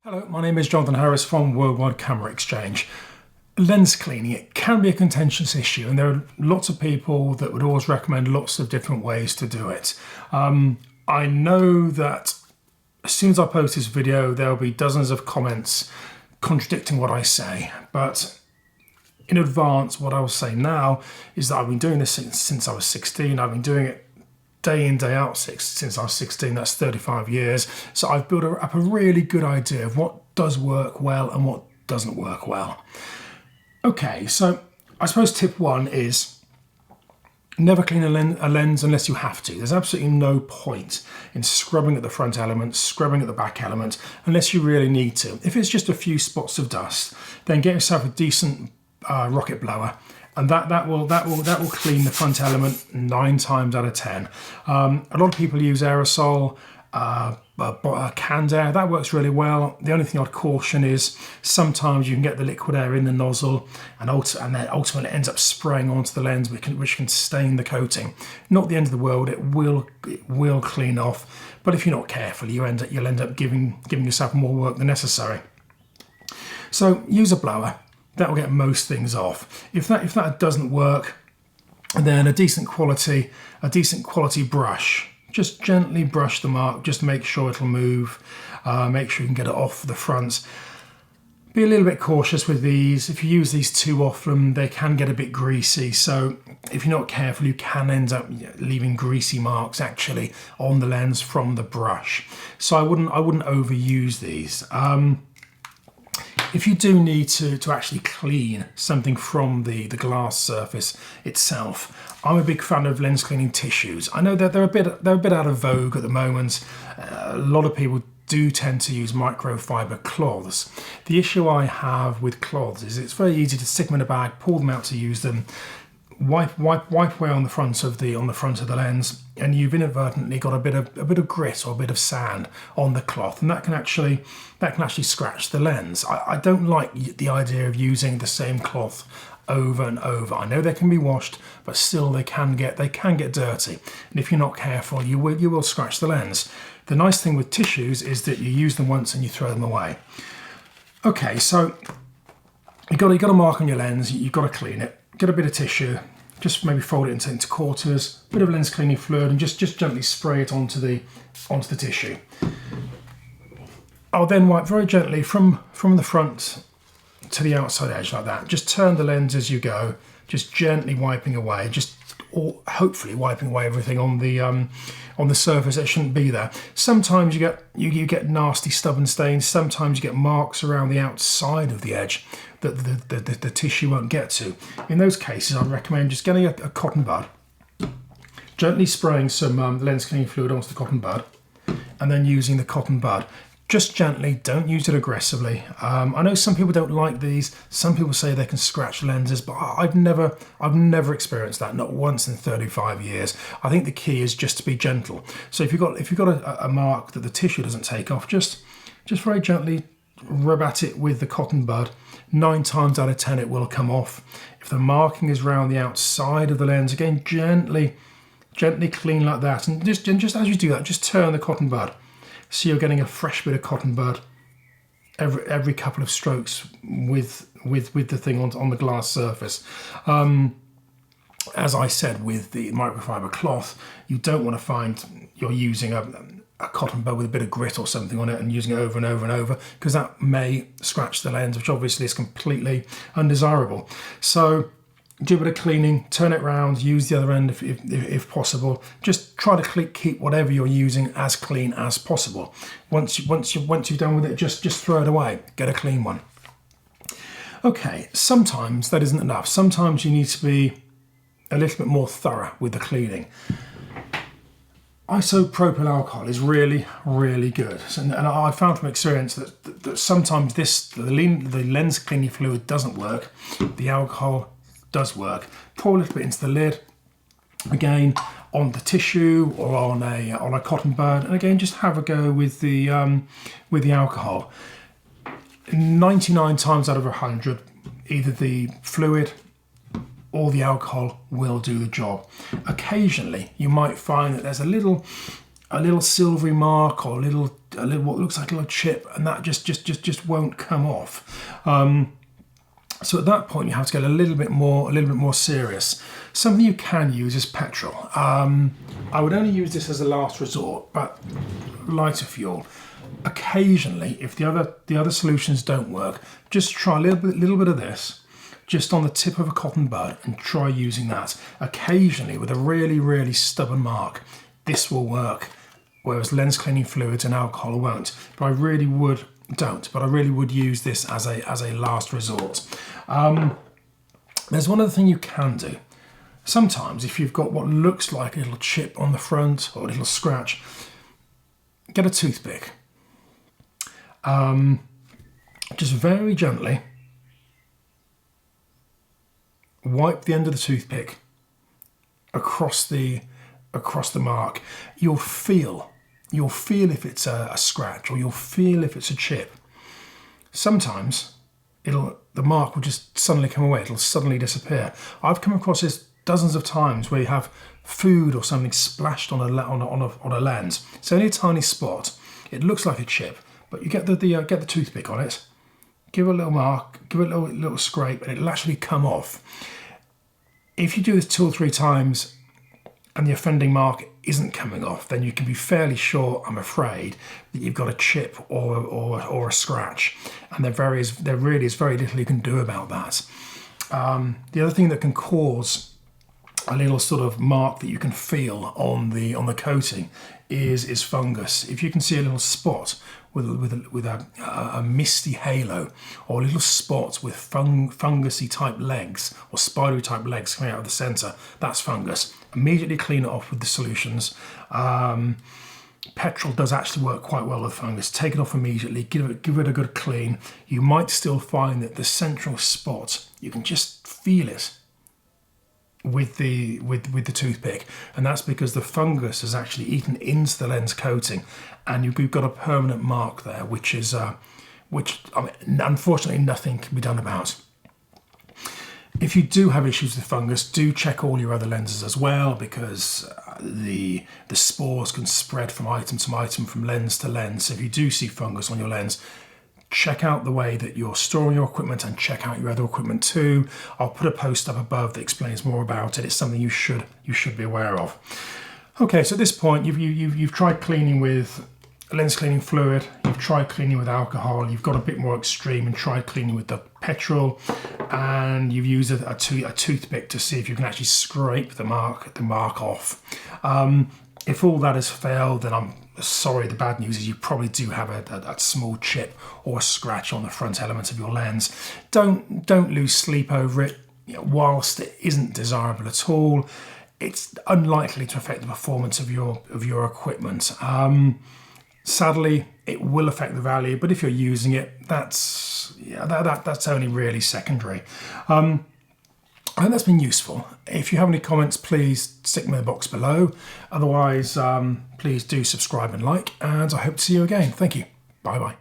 Hello, my name is Jonathan Harris from Worldwide Camera Exchange. Lens cleaning, it can be a contentious issue, and there are lots of people that would always recommend lots of different ways to do it. I know that as soon as I post this video, there'll be dozens of comments contradicting what I say, but in advance, what I will say now is that I've been doing this since I was 16. I've been doing it day in, day out since I was 16, that's 35 years. So I've built up a really good idea of what does work well and what doesn't work well. Okay, so I suppose tip one is never clean a lens unless you have to. There's absolutely no point in scrubbing at the front element, scrubbing at the back element, unless you really need to. If it's just a few spots of dust, then get yourself a decent rocket blower, and that will clean the front element 9 times out of 10. A lot of people use aerosol, canned air. That works really well. The only thing I'd caution is sometimes you can get the liquid air in the nozzle and then ultimately it ends up spraying onto the lens, which can stain the coating. Not the end of the world. It will clean off, but if you're not careful, you'll end up giving yourself more work than necessary. So use a blower. That will get most things off. If that doesn't work, then a decent quality brush. Just gently brush the mark, just make sure it'll move. Make sure you can get it off the front. Be a little bit cautious with these. If you use these too often, they can get a bit greasy. So if you're not careful, you can end up leaving greasy marks actually on the lens from the brush. So I wouldn't overuse these. If you do need to actually clean something from the glass surface itself, I'm a big fan of lens cleaning tissues. I know that they're a bit out of vogue at the moment. A lot of people do tend to use microfiber cloths. The issue I have with cloths is it's very easy to stick them in a bag, pull them out to use them, wipe away on the front of the lens, and you've inadvertently got a bit of grit or a bit of sand on the cloth, and that can actually scratch the lens. I don't like the idea of using the same cloth over and over. I know they can be washed, but still they can get dirty, and if you're not careful, you will scratch the lens. The nice thing with tissues is that you use them once and you throw them away. Okay, so you've got a mark on your lens. You've got to clean it. Get a bit of tissue, just maybe fold it into quarters, bit of lens cleaning fluid, and just gently spray it onto the tissue. I'll then wipe very gently from the front to the outside edge like that. Just turn the lens as you go, just gently wiping away, or hopefully wiping away everything on the surface that shouldn't be there. Sometimes you get nasty stubborn stains. Sometimes you get marks around the outside of the edge that the tissue won't get to. In those cases, I'd recommend just getting a cotton bud, gently spraying some lens cleaning fluid onto the cotton bud, and then using the cotton bud. Just gently, don't use it aggressively. I know some people don't like these. Some people say they can scratch lenses, but I've never experienced that, not once in 35 years. I think the key is just to be gentle. So if you've got a mark that the tissue doesn't take off, just very gently rub at it with the cotton bud. 9 times out of 10 it will come off. If the marking is around the outside of the lens, again gently clean like that, and just as you do that, just turn the cotton bud. So you're getting a fresh bit of cotton bud every couple of strokes with the thing on the glass surface. As I said, with the microfiber cloth, you don't want to find you're using a cotton bud with a bit of grit or something on it and using it over and over and over, because that may scratch the lens, which obviously is completely undesirable. So do a bit of cleaning, turn it around, use the other end if possible. Just try to keep whatever you're using as clean as possible. Once you've done with it, just throw it away. Get a clean one. Okay, sometimes that isn't enough. Sometimes you need to be a little bit more thorough with the cleaning. Isopropyl alcohol is really, really good, and I found from experience that sometimes the lens cleaning fluid doesn't work. The alcohol does work. Pour a little bit into the lid, again on the tissue or on a cotton bud, and again just have a go with the alcohol. 99 times out of 100, either the fluid or the alcohol will do the job. Occasionally you might find that there's a little silvery mark or a little what looks like a little chip, and that just won't come off. So at that point, you have to get a little bit more serious. Something you can use is petrol. I would only use this as a last resort, but lighter fuel. Occasionally, if the other solutions don't work, just try a little bit of this, just on the tip of a cotton bud, and try using that. Occasionally, with a really stubborn mark, this will work, whereas lens cleaning fluids and alcohol won't. But I really would use this as a last resort. There's one other thing you can do. Sometimes, if you've got what looks like a little chip on the front or a little scratch, get a toothpick. Just very gently wipe the end of the toothpick across the mark. You'll feel if it's a scratch, or you'll feel if it's a chip. Sometimes the mark will just suddenly come away. It'll suddenly disappear. I've come across this dozens of times where you have food or something splashed on a lens. It's only a tiny spot. It looks like a chip, but you get the toothpick on it, give it a little mark, give it a little scrape, and it'll actually come off. If you do this 2 or 3 times and the offending mark isn't coming off, then you can be fairly sure, I'm afraid, that you've got a chip or a scratch, and there really is very little you can do about that. The other thing that can cause a little sort of mark that you can feel on the coating is fungus. If you can see a little spot with a misty halo, or a little spot with fungusy type legs or spidery type legs coming out of the centre, that's fungus. Immediately clean it off with the solutions. Petrol does actually work quite well with fungus. Take it off immediately, give it a good clean. You might still find that the central spot, you can just feel it with the toothpick, and that's because the fungus has actually eaten into the lens coating, and you've got a permanent mark there, which unfortunately nothing can be done about. If you do have issues with fungus, do check all your other lenses as well, because the spores can spread from item to item, from lens to lens. So if you do see fungus on your lens, check out the way that you're storing your equipment, and check out your other equipment too. I'll put a post up above that explains more about it. It's something you should be aware of. Okay, so at this point, you've tried cleaning with lens cleaning fluid, you've tried cleaning with alcohol, you've got a bit more extreme and tried cleaning with the petrol, and you've used a toothpick to see if you can actually scrape the mark off. If all that has failed, then I'm sorry. The bad news is you probably do have a small chip or a scratch on the front element of your lens. Don't lose sleep over it. Whilst it isn't desirable at all, it's unlikely to affect the performance of your equipment. Sadly, it will affect the value, but if you're using it, that's only really secondary. I hope that's been useful. If you have any comments, please stick them in the box below. Otherwise, please do subscribe and like, and I hope to see you again. Thank you. Bye bye.